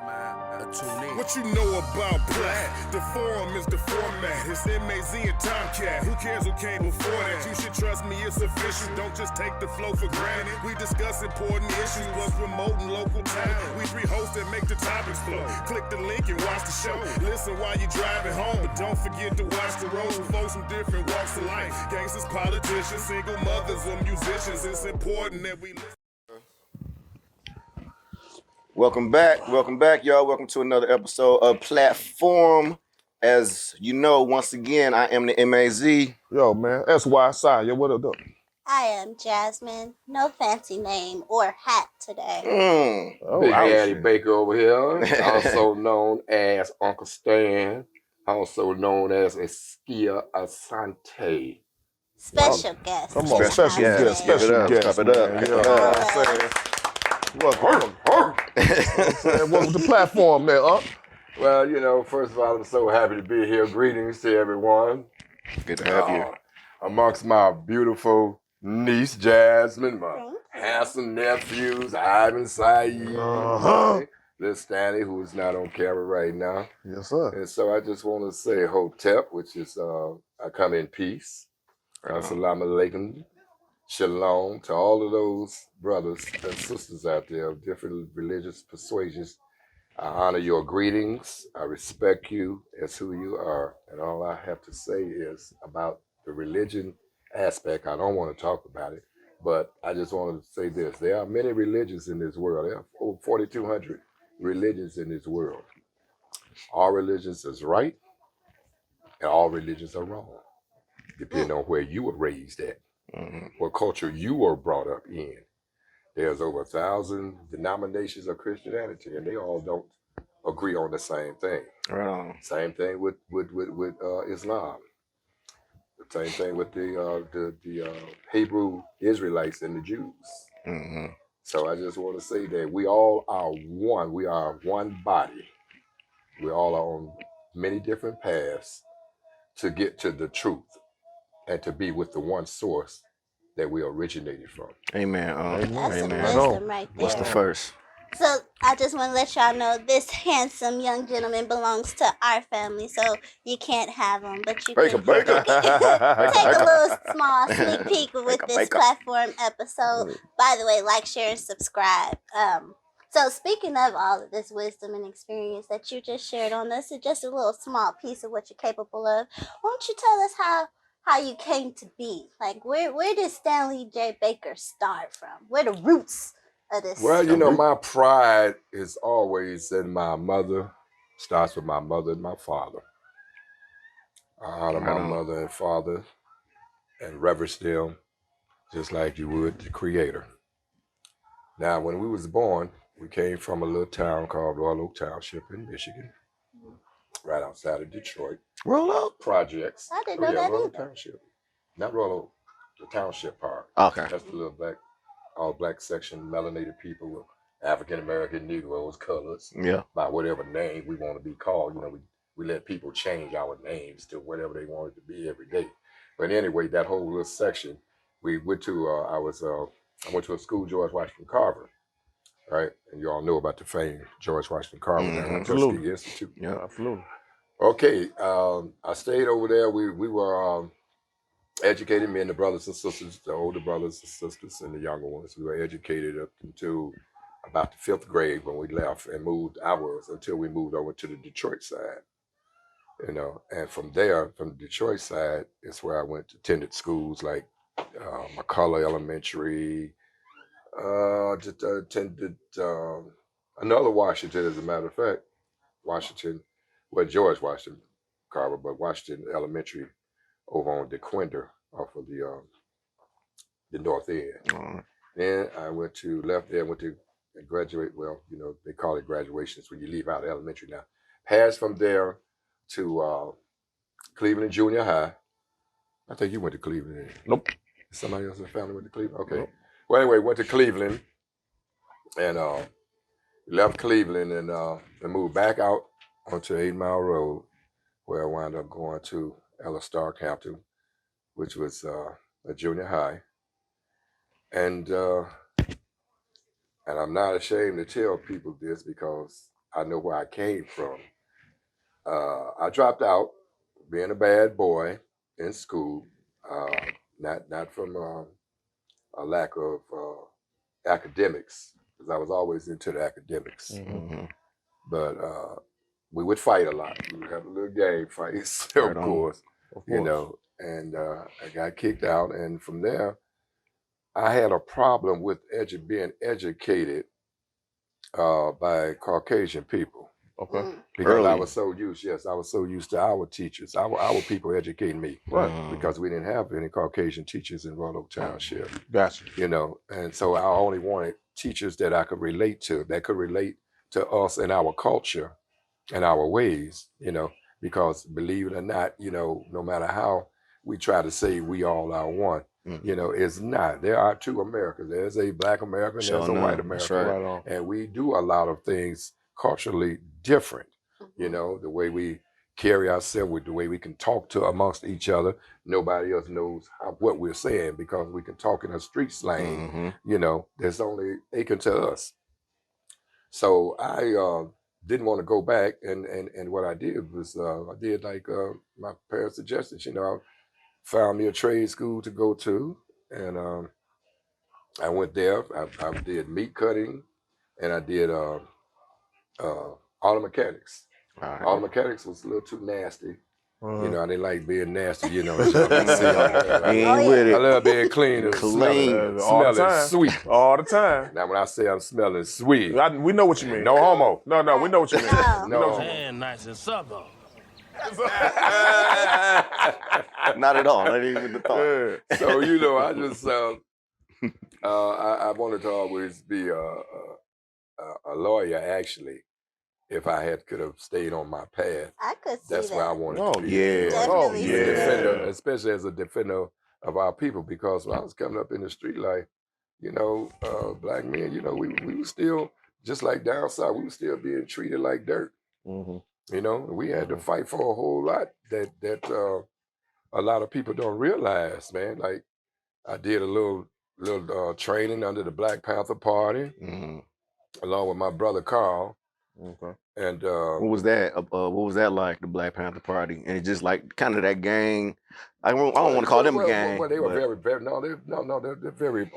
What you know about Black? The forum is the format. It's MAZ and Tomcat. Who cares who came before that? You should trust me, it's official. Don't just take the flow for granted. We discuss important issues, plus promoting local talent. We three hosts that make the topics flow. Click the link and watch the show. Listen while you're driving home, but don't forget to watch the road. Folks from different walks of life. Gangsters, politicians, single mothers, or musicians. It's important that we listen. Welcome back, y'all. Welcome to another episode of Platform. As you know, once again, I am the MAZ. Yo, man, that's YSI. Yo, what up? I am Jasmine. No fancy name or hat today. Oh, Big Daddy Baker over here, also known as Uncle Stan, also known as Eskia Asante. Special guest. Come on, special guest. Special guest. Clap it up. Man. You know what I'm saying? Welcome to the platform, man. Well, you know, first of all, I'm so happy to be here. Greetings to everyone. Good to have you. Amongst my beautiful niece, Jasmine, my handsome nephews, Ivan, Saeed, little Stanley, who is not on camera right now. Yes, sir. And so I just want to say Hotep, which is, I come in peace. Assalamu alaikum. Shalom to all of those brothers and sisters out there of different religious persuasions. I honor your greetings. I respect you as who you are. And all I have to say is about the religion aspect. I don't want to talk about it, but I just wanted to say this. There are many religions in this world. There are over 4,200 religions in this world. All religions is right and all religions are wrong, depending on where you were raised at. What culture you were brought up in. There's over 1,000 denominations of Christianity, and they all don't agree on the same thing. Right on. Same thing with Islam. The same thing with the Hebrew Israelites and the Jews. So I just want to say that we all are one. We are one body. We all are on many different paths to get to the truth and to be with the one source that we originated from. Amen. That's some Amen. wisdom right there. What's the first? So I just want to let y'all know this handsome young gentleman belongs to our family, so you can't have him, but you can take a little small sneak peek with this platform episode. By the way, like, share, and subscribe. So speaking of all of this wisdom and experience that you just shared on us, it's just a little small piece of what you're capable of. Why don't you tell us how you came to be? Like, where did Stanley J. Baker start from? Where the roots of this? Well, you know, my pride is always in my mother. Starts with my mother and my father. I honor my mother and father and reverence them just like you would the Creator. Now, when we was born, we came from a little town called Royal Oak Township in Michigan, right outside of Detroit. Royal Oak I Projects. didn't know that Royal either. Township. Not Royal Oak, the township part. Okay. That's the little all black section, melanated people with African American, Negroes, colors. Yeah. By whatever name we want to be called. You know, we let people change our names to whatever they wanted to be every day. But anyway, that whole little section, we went to, I went to a school, George Washington Carver. Right, and you all know about the famed George Washington Carver Absolutely. Institute. Yeah, absolutely. Okay, I stayed over there. We were educated, me and the brothers and sisters, the older brothers and sisters and the younger ones. We were educated up until about the 5th grade when we left and moved until we moved over to the Detroit side. You know, and from there, from the Detroit side, is where I attended schools like McCullough Elementary. Attended another Washington, as a matter of fact, George Washington Carver, but Washington Elementary over on DeQuinder off of the north end. Then I went to graduate. Well, you know, they call it graduations when you leave out of elementary now. Passed from there to Cleveland Junior High. I think you went to Cleveland. Nope. Somebody else in the family went to Cleveland? Okay. Nope. Well, anyway, went to Cleveland and left Cleveland and moved back out onto 8 Mile Road, where I wound up going to Ella Stark Hampton, which was a junior high. And I'm not ashamed to tell people this because I know where I came from. I dropped out, being a bad boy in school, not from a lack of academics, because I was always into the academics. Mm-hmm. But we would fight a lot. We would have a little game fights, Right of on. course, Of you course. know. And I got kicked out, and from there, I had a problem with being educated by Caucasian people. Okay. Mm. Because I Early. was so used, yes, I was so used to our teachers, our people educating me. Right. Because we didn't have any Caucasian teachers in Roanoke Township, Gotcha. you know. And so I only wanted teachers that I could relate to, that could relate to us and our culture and our ways, you know, because believe it or not, you know, no matter how we try to say we all are one, you know, it's not. There are two Americas. There's a Black America and Sure there's a white enough. That's America. right. Right on. And we do a lot of things culturally different, you know, the way we carry ourselves, with the way we can talk to amongst each other. Nobody else knows what we're saying because we can talk in a street slang, Mm-hmm. you know, that's only they can tell us. So I didn't want to go back, and what I did was I did like my parents suggested. You know, I found me a trade school to go to, and I went there. I did meat cutting, and I did auto mechanics. All right. Auto mechanics was a little too nasty. Uh-huh. You know, I didn't like being nasty. You know, y'all can see You ain't Oh, with yeah. I it. love being clean and Clean. All the smelling time. sweet. All the time. Now, when I say I'm smelling sweet, We know what you mean. no homo. No, we know what you mean. No. We know what you mean. And nice and southern. Not at all. Not even the thought. Yeah. So, you know, I just I wanted to always be a lawyer. Actually, if I could have stayed on my path, I could see that's that. where I wanted Oh, to be. yeah. Definitely Oh, A defender, yeah. especially as a defender of our people, because when I was coming up in the street life, you know, black men, you know, we were still just like down south. We were still being treated like dirt. Mm-hmm. You know, we had to fight for a whole lot that a lot of people don't realize, man. Like I did a little training under the Black Panther Party, Mm-hmm. along with my brother Carl, Okay. and What was that? What was that like? The Black Panther Party, and it's just like kind of that gang. I don't want to call them a gang. Well, they were but- very they're very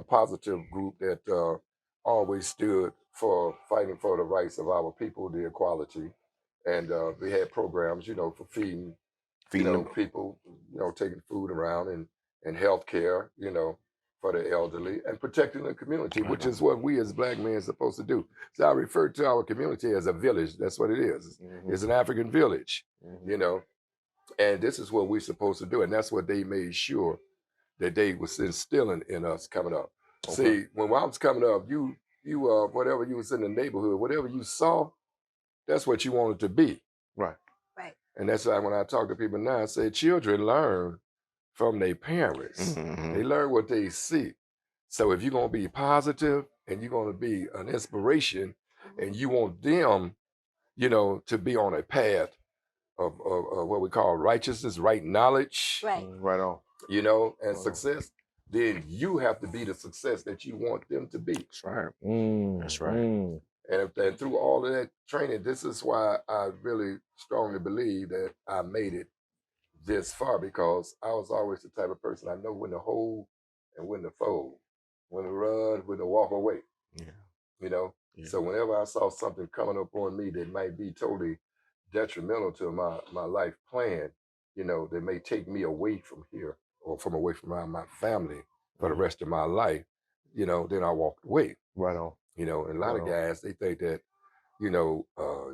positive group that always stood for fighting for the rights of our people, the equality, and they had programs, you know, for feeding Feeding you know, them. people, you know, taking food around and health care, you know, for the elderly and protecting the community, which is what we as black men are supposed to do. So I refer to our community as a village. That's what it is. Mm-hmm. It's an African village, Mm-hmm. you know, and this is what we're supposed to do. And that's what they made sure that they was instilling in us coming up. Okay. See, when I was coming up, you whatever you was in the neighborhood, whatever you saw, that's what you wanted to be. Right. Right. And that's why when I talk to people now, I say children learn from their parents. Mhm. They learn what they see. So if you're going to be positive and you're going to be an inspiration and you want them, you know, to be on a path of what we call righteousness, right knowledge, Right. Right on. you know, and success, then you have to be the success that you want them to be. That's right. Mm. That's right. Mm. And through all of that training, this is why I really strongly believe that I made it this far, because I was always the type of person I know when to hold and when to fold, when to run, when to walk away. Yeah. You know? Yeah. So whenever I saw something coming up on me that might be totally detrimental to my life plan, you know, that may take me away from here or from away from my family for the rest of my life, you know, then I walked away. Right on. You know, and a lot of Right on. guys, they think that, you know,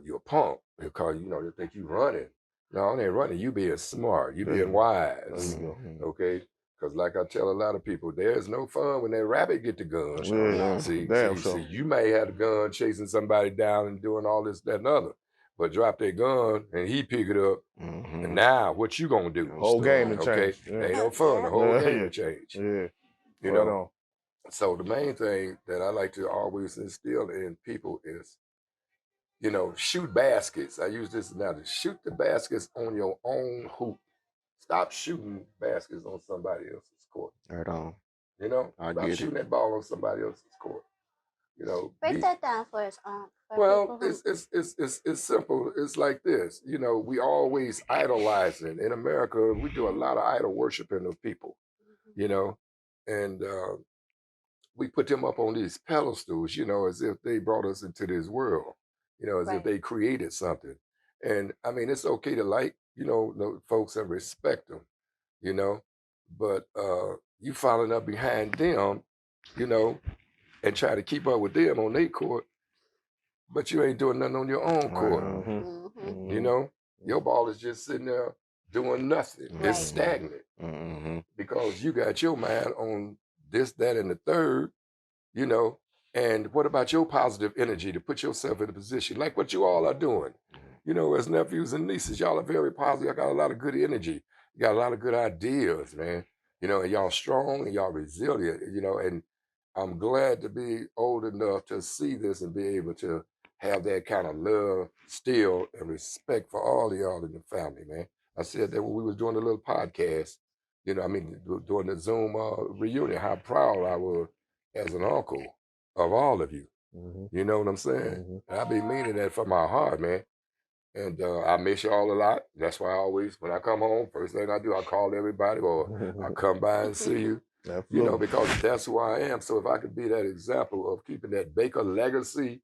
you're a punk because, you know, they think you running. No, it ain't running. You being smart. You being wise. There you go. Mhm. Okay? Because like I tell a lot of people, there's no fun when that rabbit get the gun. Yeah. See, Damn see, sure. see, you may have the gun chasing somebody down and doing all this, that, and other. But drop that gun and he pick it up. Mhm. And now what you gonna do? Whole game to Okay? change. Yeah. Ain't no fun. The whole Yeah. game will change. Yeah. You Right know? on. So the main thing that I like to always instill in people is, you know, shoot baskets. I use this analogy. Shoot the baskets on your own hoop. Stop shooting baskets on somebody else's court. Right on. You know? I Stop get it. shooting that ball on somebody else's court. You know, Break that down for us, for well, people who. it's simple. It's like this. You know, we always idolizing. In America, we do a lot of idol worshiping of people. You know, and we put them up on these pedestals. You know, as if they brought us into this world. You know, as if Right. they created something. And I mean, it's okay to like, you know, the folks and respect them. You know, but you following up behind them, you know, and try to keep up with them on their court, but you ain't doing nothing on your own court. You know, your ball is just sitting there doing nothing. It's Right. stagnant because you got your mind on this, that, and the third, you know. And what about your positive energy to put yourself in a position like what you all are doing? You know, as nephews and nieces, y'all are very positive. I got a lot of good energy. You got a lot of good ideas, man. You know, and y'all strong and y'all resilient, you know, and I'm glad to be old enough to see this and be able to have that kind of love still and respect for all of y'all in the family, man. I said that when we was doing the little podcast, you know, I mean, during the Zoom reunion, how proud I was as an uncle of all of you. You know what I'm saying? And I be meaning that from my heart, man. And I miss y'all a lot. That's why I always, when I come home, first thing I do, I call everybody or I come by and see you. You know, because that's who I am. So if I could be that example of keeping that Baker legacy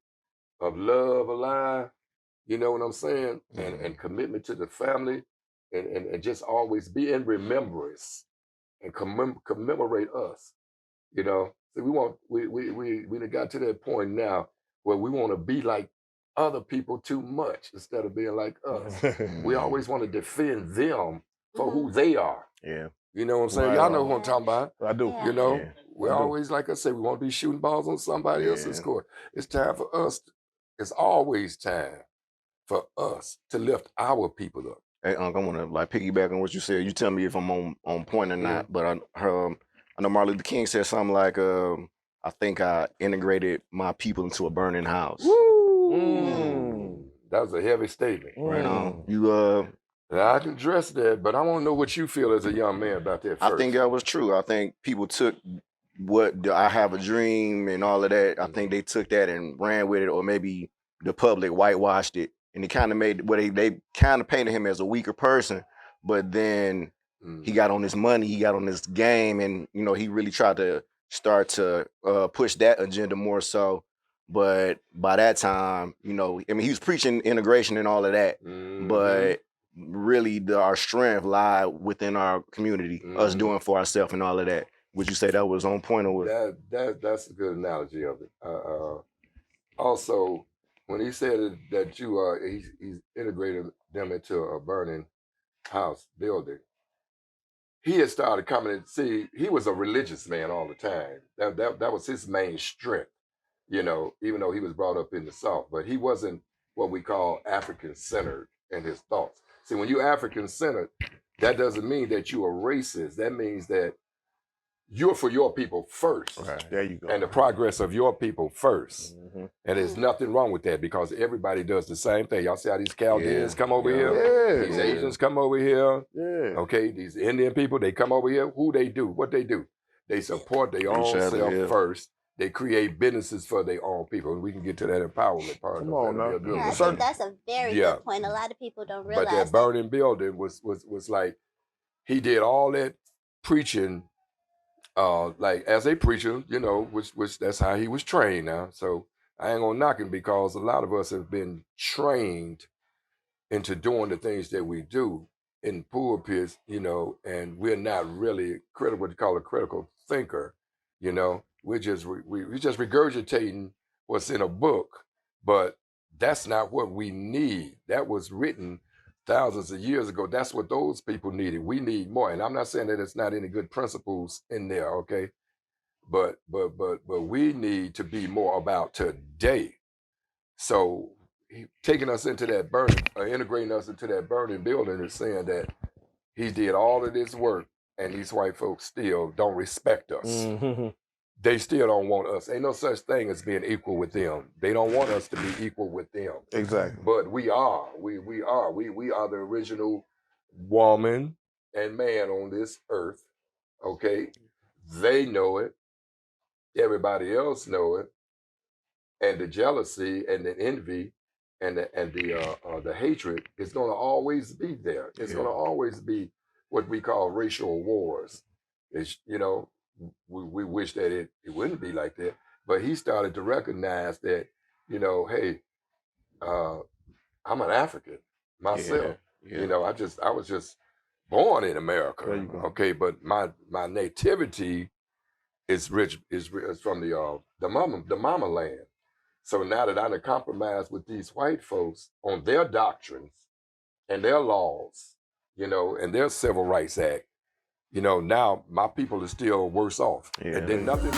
of love alive, you know what I'm saying? And commitment to the family and just always be in remembrance and commemorate us. You know, so we done got to that point now where we want to be like other people too much instead of being like us. We always want to defend them for who they are. Yeah. You know what I'm saying? Right Y'all know on. who I'm talking about. I do. Yeah. You know, Yeah. we're I do. always, like I said, we want to be shooting balls on somebody else's Yeah. court. It's time for us. It's always time for us to lift our people up. Hey, Unc, I want to like piggyback on what you said. You tell me if I'm on point or not. But I know Martin Luther King said something like, I think I integrated my people into a burning house. That was a heavy statement. Right on. You I can address that, but I want to know what you feel as a young man about that first. I think that was true. I think people took what I have a dream and all of that. I think they took that and ran with it, or maybe the public whitewashed it, and it kind of made they kind of painted him as a weaker person. But then he got on his money, he got on this game, and you know he really tried to start to push that agenda more so. But by that time, you know, I mean, he was preaching integration and all of that, but really our strength lie within our community, us doing for ourselves and all of that. Would you say that was on point or what? That's a good analogy of it. Also, when he said that he's integrated them into a burning house building, he had started coming and see. He was a religious man all the time. That was his main strength. You know, even though he was brought up in the South, but he wasn't what we call African centered in his thoughts. See, when you're African centered, that doesn't mean that you are racist. That means that you're for your people first. Right. There you go. And the progress of your people first. And there's nothing wrong with that because everybody does the same thing. Y'all see how these Chaldeans come over here? These Asians come over here. Okay, these Indian people, they come over here. Who they do? What they do? They support their own self first. They create businesses for their own people. And we can get to that empowerment part. Come on now. Yeah, I think that's a very good point. A lot of people don't realize But that burning building was like, he did all that preaching like as a preacher, you know, which that's how he was trained now. So I ain't gonna knock him because a lot of us have been trained into doing the things that we do in pulpits, you know, and we're not really critical, what you call a critical thinker, you know. We're just we're just regurgitating what's in a book, but that's not what we need. That was written thousands of years ago. That's what those people needed. We need more. And I'm not saying that it's not any good principles in there, okay? But we need to be more about today. So taking us into that burning, integrating us into that burning building is saying that he did all of this work and these white folks still don't respect us. They still don't want us. Ain't no such thing as being equal with them. They don't want us to be equal with them. Exactly. But we are. We are. We are the original woman and man on this earth. Okay? They know it. Everybody else know it. and the jealousy and the envy and the hatred is going to always be there. It's going to always be what we call racial wars. It's, you know, we wish that it wouldn't be like that, but he started to recognize that, you know, hey, I'm an African myself. You know, I was just born in America. Okay, but my nativity is rich is from the mama land. So now that I done compromised with these white folks on their doctrines and their laws, you know, and their Civil Rights Act, you know, now my people are still worse off. And then nothing